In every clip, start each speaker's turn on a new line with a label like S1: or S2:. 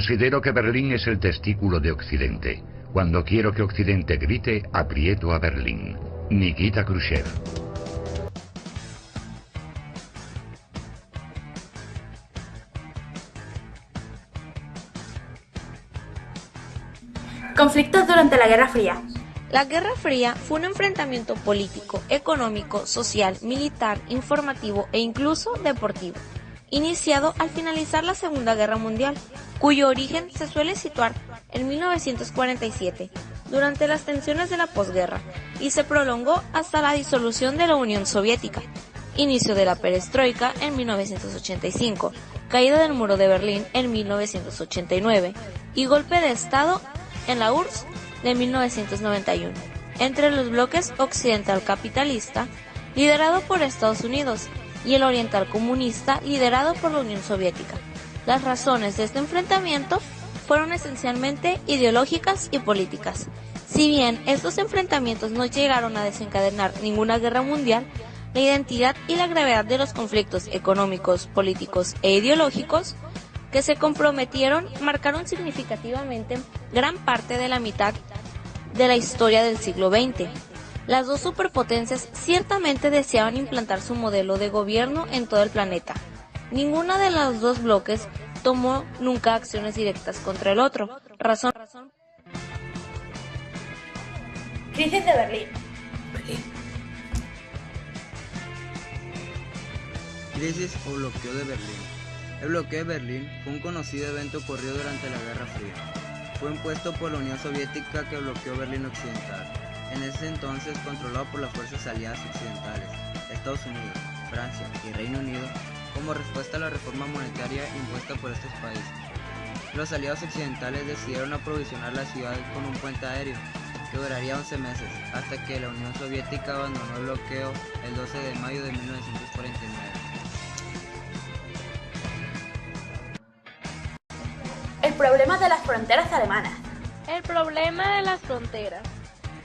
S1: Considero que Berlín es el testículo de Occidente. Cuando quiero que Occidente grite, aprieto a Berlín. Nikita Khrushchev.
S2: Conflictos durante la Guerra Fría.
S3: La Guerra Fría fue un enfrentamiento político, económico, social, militar, informativo e incluso deportivo, iniciado al finalizar la Segunda Guerra Mundial, cuyo origen se suele situar en 1947, durante las tensiones de la posguerra, y se prolongó hasta la disolución de la Unión Soviética, inicio de la perestroika en 1985, caída del muro de Berlín en 1989 y golpe de Estado en la URSS de 1991, entre los bloques occidental capitalista, liderado por Estados Unidos, y el oriental comunista, liderado por la Unión Soviética. Las razones de este enfrentamiento fueron esencialmente ideológicas y políticas. Si bien estos enfrentamientos no llegaron a desencadenar ninguna guerra mundial, la identidad y la gravedad de los conflictos económicos, políticos e ideológicos que se comprometieron marcaron significativamente gran parte de la mitad de la historia del siglo XX. Las dos superpotencias ciertamente deseaban implantar su modelo de gobierno en todo el planeta. Ninguna de los dos bloques tomó nunca acciones directas contra el otro.
S2: Crisis de Berlín.
S4: Crisis o bloqueo de Berlín. El bloqueo de Berlín fue un conocido evento ocurrido durante la Guerra Fría. Fue impuesto por la Unión Soviética, que bloqueó Berlín Occidental, en ese entonces controlado por las fuerzas aliadas occidentales, Estados Unidos, Francia y Reino Unido, como respuesta a la reforma monetaria impuesta por estos países. Los aliados occidentales decidieron aprovisionar la ciudad con un puente aéreo, que duraría 11 meses, hasta que la Unión Soviética abandonó el bloqueo el 12 de mayo de 1949.
S2: El problema de las fronteras alemanas.
S5: El problema de las fronteras.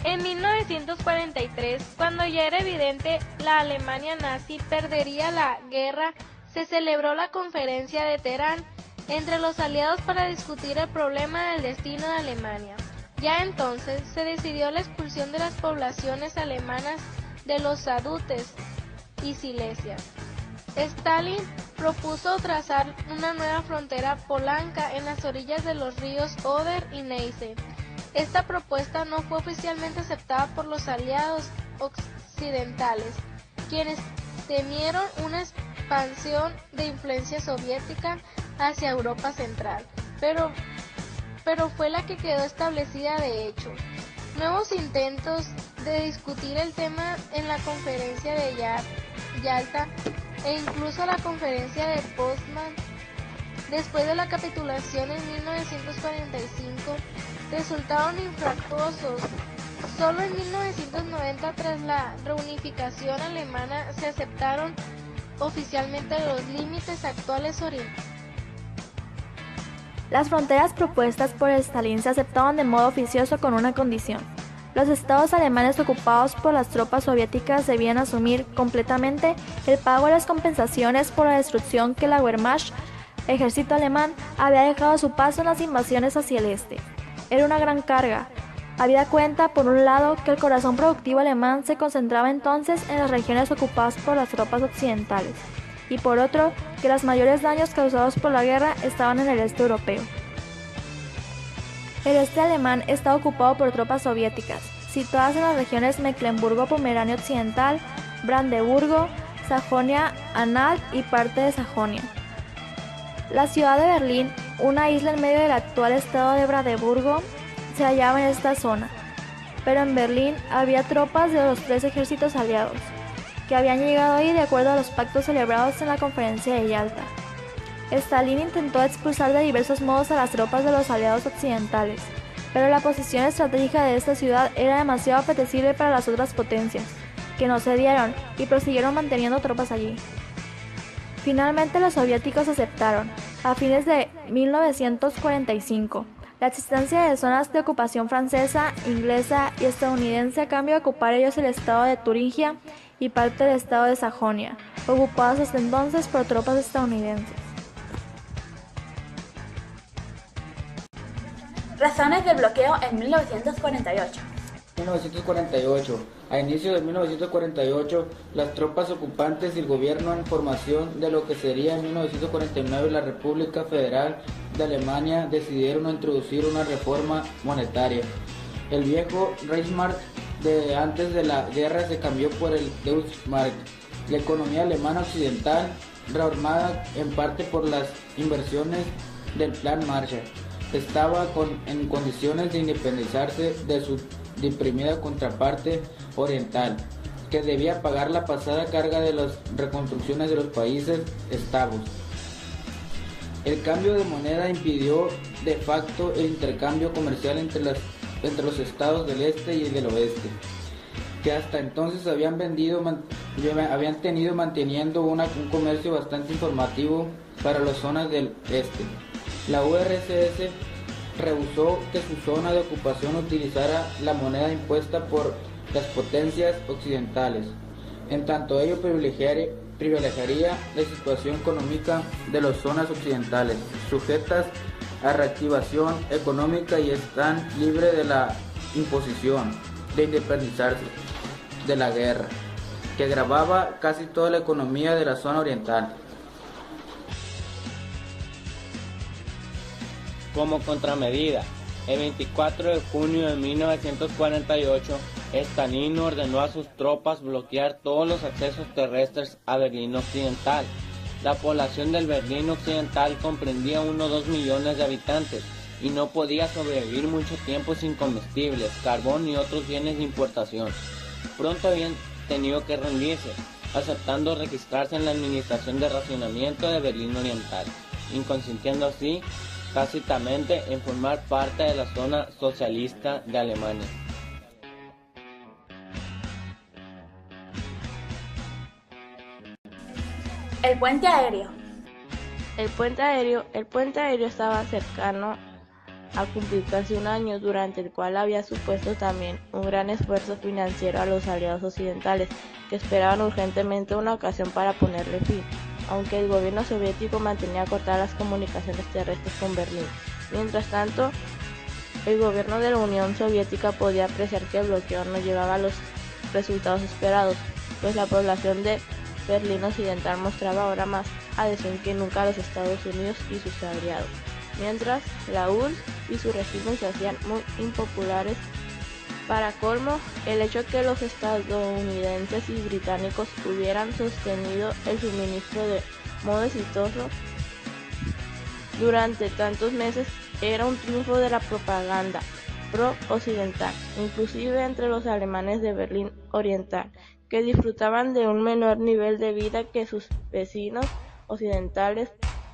S5: En 1943, cuando ya era evidente la Alemania nazi perdería la guerra, se celebró la Conferencia de Teherán entre los aliados para discutir el problema del destino de Alemania. Ya entonces se decidió la expulsión de las poblaciones alemanas de los Sudeten y Silesia. Stalin propuso trazar una nueva frontera polaca en las orillas de los ríos Oder y Neisse. Esta propuesta no fue oficialmente aceptada por los aliados occidentales, quienes temieron una expansión de influencia soviética hacia Europa Central, pero fue la que quedó establecida de hecho. Nuevos intentos de discutir el tema en la conferencia de Yalta e incluso la conferencia de Potsdam, después de la capitulación en 1945, resultaron infructuosos. Solo en 1990, tras la reunificación alemana, se aceptaron oficialmente los límites actuales orientales.
S6: Las fronteras propuestas por Stalin se aceptaban de modo oficioso con una condición. Los estados alemanes ocupados por las tropas soviéticas debían asumir completamente el pago de las compensaciones por la destrucción que la Wehrmacht, ejército alemán, había dejado a su paso en las invasiones hacia el este. Era una gran carga. Habida cuenta, por un lado, que el corazón productivo alemán se concentraba entonces en las regiones ocupadas por las tropas occidentales, y por otro, que los mayores daños causados por la guerra estaban en el este europeo. El este alemán estaba ocupado por tropas soviéticas, situadas en las regiones Mecklemburgo-Pomerania Occidental, Brandeburgo, Sajonia-Anhalt y parte de Sajonia. La ciudad de Berlín, una isla en medio del actual estado de Brandeburgo, se hallaba en esta zona, pero en Berlín había tropas de los tres ejércitos aliados, que habían llegado ahí de acuerdo a los pactos celebrados en la conferencia de Yalta. Stalin intentó expulsar de diversos modos a las tropas de los aliados occidentales, pero la posición estratégica de esta ciudad era demasiado apetecible para las otras potencias, que no cedieron y prosiguieron manteniendo tropas allí. Finalmente los soviéticos aceptaron, a fines de 1945, la existencia de zonas de ocupación francesa, inglesa y estadounidense a cambio de ocupar ellos el estado de Turingia y parte del estado de Sajonia, ocupados hasta entonces por tropas estadounidenses.
S2: Razones del bloqueo en 1948.
S7: 1948. A inicio de 1948, las tropas ocupantes y el gobierno en formación de lo que sería en 1949 la República Federal de Alemania decidieron introducir una reforma monetaria. El viejo Reichsmark de antes de la guerra se cambió por el Deutschmark. La economía alemana occidental, reformada en parte por las inversiones del Plan Marshall, estaba en condiciones de independizarse de su deprimida contraparte oriental, que debía pagar la pesada carga de las reconstrucciones de los países eslavos. El cambio de moneda impidió de facto el intercambio comercial entre los estados del este y del oeste, que hasta entonces habían tenido manteniendo un comercio bastante informativo para las zonas del este. La URSS rehusó que su zona de ocupación utilizara la moneda impuesta por las potencias occidentales. En tanto ello privilegiaría la situación económica de las zonas occidentales, sujetas a reactivación económica y están libres de la imposición de independizarse de la guerra, que agravaba casi toda la economía de la zona oriental.
S8: Como contramedida, el 24 de junio de 1948, Stalin ordenó a sus tropas bloquear todos los accesos terrestres a Berlín Occidental. La población del Berlín Occidental comprendía 1 o 2 millones de habitantes y no podía sobrevivir mucho tiempo sin comestibles, carbón y otros bienes de importación. Pronto habían tenido que rendirse, aceptando registrarse en la Administración de Racionamiento de Berlín Oriental, inconsintiendo así tácitamente en formar parte de la zona socialista de Alemania.
S2: El puente aéreo.
S3: El puente aéreo estaba cercano a cumplir casi un año, durante el cual había supuesto también un gran esfuerzo financiero a los aliados occidentales, que esperaban urgentemente una ocasión para ponerle fin, aunque el gobierno soviético mantenía cortadas las comunicaciones terrestres con Berlín. Mientras tanto, el gobierno de la Unión Soviética podía apreciar que el bloqueo no llevaba a los resultados esperados, pues la población de Berlín Occidental mostraba ahora más adhesión que nunca a los Estados Unidos y sus aliados, mientras la URSS y su régimen se hacían muy impopulares. Para colmo, el hecho que los estadounidenses y británicos hubieran sostenido el suministro de modo exitoso durante tantos meses era un triunfo de la propaganda pro-occidental, inclusive entre los alemanes de Berlín Oriental, que disfrutaban de un menor nivel de vida que sus vecinos occidentales,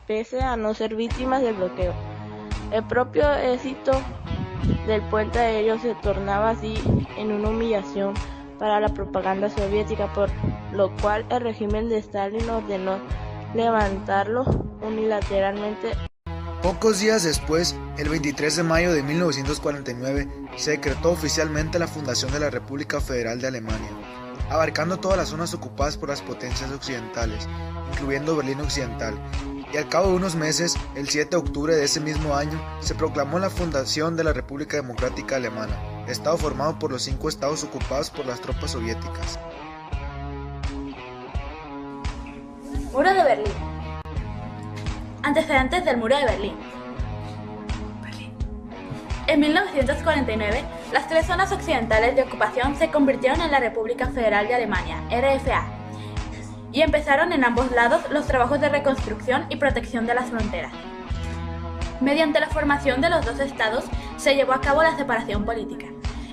S3: pese a no ser víctimas del bloqueo. El propio éxito del puente aéreo se tornaba así en una humillación para la propaganda soviética, por lo cual el régimen de Stalin ordenó levantarlo unilateralmente.
S9: Pocos días después, el 23 de mayo de 1949, se decretó oficialmente la fundación de la República Federal de Alemania, abarcando todas las zonas ocupadas por las potencias occidentales, incluyendo Berlín Occidental, y al cabo de unos meses, el 7 de octubre de ese mismo año, se proclamó la fundación de la República Democrática Alemana, estado formado por los 5 estados ocupados por las tropas soviéticas.
S2: Muro de Berlín. Antecedentes del Muro de Berlín. En 1949, las 3 zonas occidentales de ocupación se convirtieron en la República Federal de Alemania, RFA, y empezaron en ambos lados los trabajos de reconstrucción y protección de las fronteras. Mediante la formación de los 2 estados, se llevó a cabo la separación política.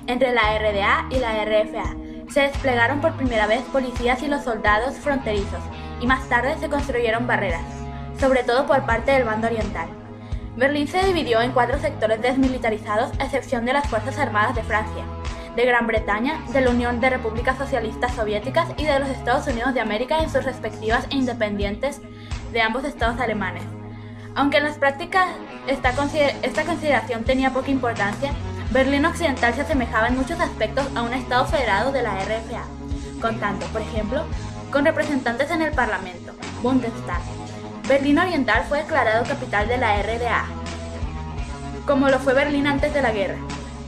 S2: Entre la RDA y la RFA, se desplegaron por primera vez policías y los soldados fronterizos, y más tarde se construyeron barreras, sobre todo por parte del bando oriental. Berlín se dividió en 4 sectores desmilitarizados, a excepción de las Fuerzas Armadas de Francia, de Gran Bretaña, de la Unión de Repúblicas Socialistas Soviéticas y de los Estados Unidos de América en sus respectivas e independientes de ambos estados alemanes. Aunque en las prácticas esta consideración tenía poca importancia, Berlín Occidental se asemejaba en muchos aspectos a un estado federado de la RFA, contando, por ejemplo, con representantes en el Parlamento, Bundestag. Berlín Oriental fue declarado capital de la RDA. como lo fue Berlín antes de la guerra.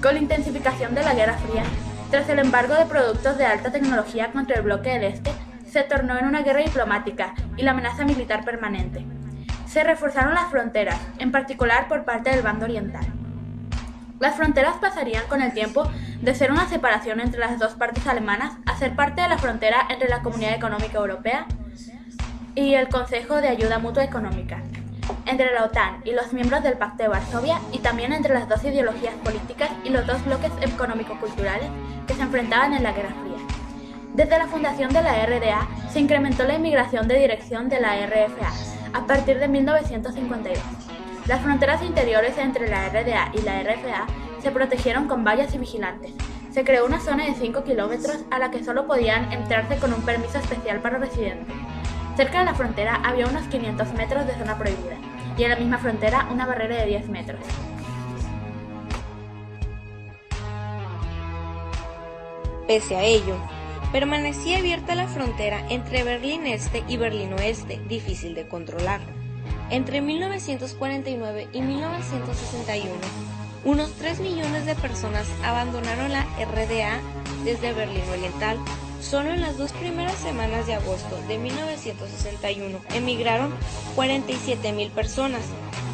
S2: Con la intensificación de la Guerra Fría, tras el embargo de productos de alta tecnología contra el bloque del Este, se tornó en una guerra diplomática y la amenaza militar permanente. Se reforzaron las fronteras, en particular por parte del bando oriental. Las fronteras pasarían con el tiempo de ser una separación entre las dos partes alemanas a ser parte de la frontera entre la Comunidad Económica Europea y el Consejo de Ayuda Mutua Económica, entre la OTAN y los miembros del Pacto de Varsovia, y también entre las dos ideologías políticas y los dos bloques económico-culturales que se enfrentaban en la Guerra Fría. Desde la fundación de la RDA se incrementó la inmigración de dirección de la RFA a partir de 1952. Las fronteras interiores entre la RDA y la RFA se protegieron con vallas y vigilantes. Se creó una zona de 5 kilómetros a la que solo podían entrarse con un permiso especial para residentes. Cerca de la frontera había unos 500 metros de zona prohibida, y en la misma frontera una barrera de 10 metros.
S3: Pese a ello, permanecía abierta la frontera entre Berlín Este y Berlín Oeste, difícil de controlar. Entre 1949 y 1961, unos 3 millones de personas abandonaron la RDA desde Berlín Oriental. Solo en las 2 primeras semanas de agosto de 1961 emigraron 47.000 personas.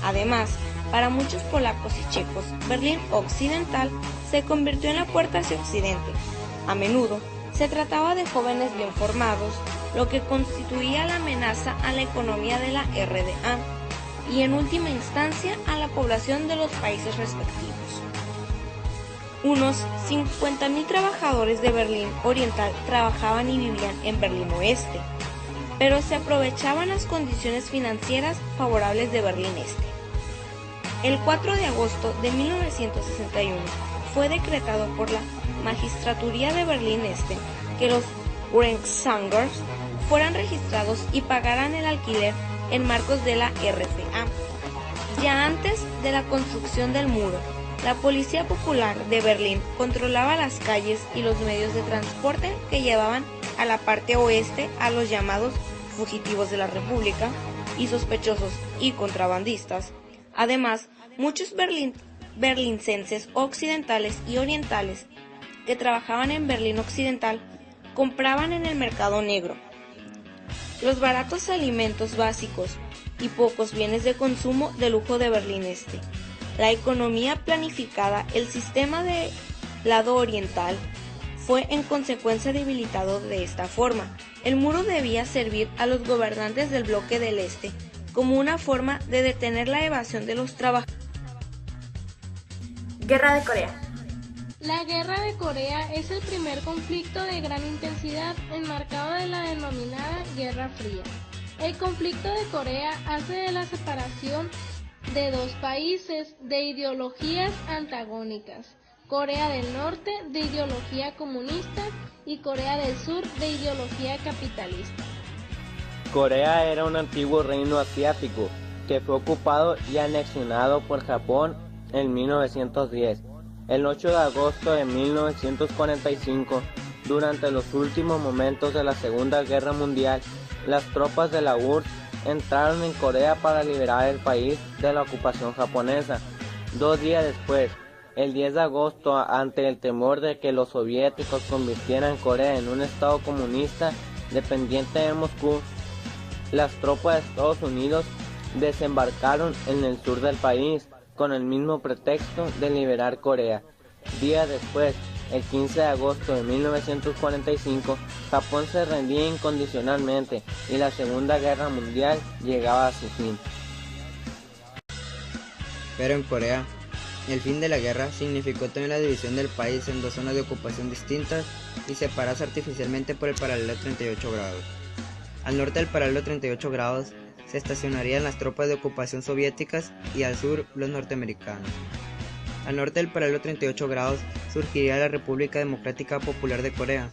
S3: Además, para muchos polacos y checos, Berlín Occidental se convirtió en la puerta hacia Occidente. A menudo se trataba de jóvenes bien formados, lo que constituía la amenaza a la economía de la RDA y en última instancia a la población de los países respectivos. Unos 50.000 trabajadores de Berlín Oriental trabajaban y vivían en Berlín Oeste, pero se aprovechaban las condiciones financieras favorables de Berlín Este. El 4 de agosto de 1961 fue decretado por la Magistraturía de Berlín Este que los Rentshäuser fueran registrados y pagaran el alquiler en marcos de la RFA. Ya antes de la construcción del muro, la Policía Popular de Berlín controlaba las calles y los medios de transporte que llevaban a la parte oeste a los llamados fugitivos de la República y sospechosos y contrabandistas. Además, muchos berlinenses occidentales y orientales que trabajaban en Berlín Occidental compraban en el mercado negro los baratos alimentos básicos y pocos bienes de consumo de lujo de Berlín Este. La economía planificada, el sistema de lado oriental, fue en consecuencia debilitado de esta forma. El muro debía servir a los gobernantes del bloque del Este como una forma de detener la evasión de los trabajadores.
S2: Guerra de Corea.
S5: La Guerra de Corea es el primer conflicto de gran intensidad enmarcado de la denominada Guerra Fría. El conflicto de Corea hace de la separación de dos países de ideologías antagónicas: Corea del Norte de ideología comunista y Corea del Sur de ideología capitalista.
S8: Corea era un antiguo reino asiático que fue ocupado y anexionado por Japón en 1910. El 8 de agosto de 1945, durante los últimos momentos de la Segunda Guerra Mundial, las tropas de la URSS entraron en Corea para liberar el país de la ocupación japonesa. 2 días después, el 10 de agosto, ante el temor de que los soviéticos convirtieran Corea en un estado comunista dependiente de Moscú, las tropas de Estados Unidos desembarcaron en el sur del país con el mismo pretexto de liberar Corea. Días después, el 15 de agosto de 1945, Japón se rendía incondicionalmente y la Segunda Guerra Mundial llegaba a su fin.
S4: Pero en Corea, el fin de la guerra significó también la división del país en 2 zonas de ocupación distintas y separadas artificialmente por el paralelo 38 grados. Al norte del paralelo 38 grados se estacionarían las tropas de ocupación soviéticas y al sur los norteamericanos. Al norte del paralelo 38 grados surgiría la República Democrática Popular de Corea,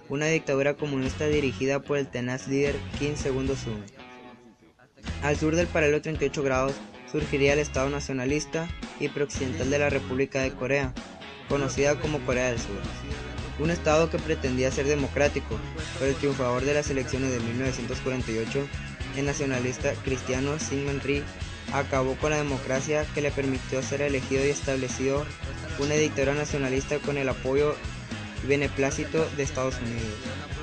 S4: una dictadura comunista dirigida por el tenaz líder Kim Il-sung. Al sur del paralelo 38 grados surgiría el Estado nacionalista y prooccidental de la República de Corea, conocida como Corea del Sur. Un estado que pretendía ser democrático, pero el triunfador de las elecciones de 1948, el nacionalista cristiano Syngman Rhee, acabó con la democracia que le permitió ser elegido y establecido una dictadura nacionalista con el apoyo y beneplácito de Estados Unidos.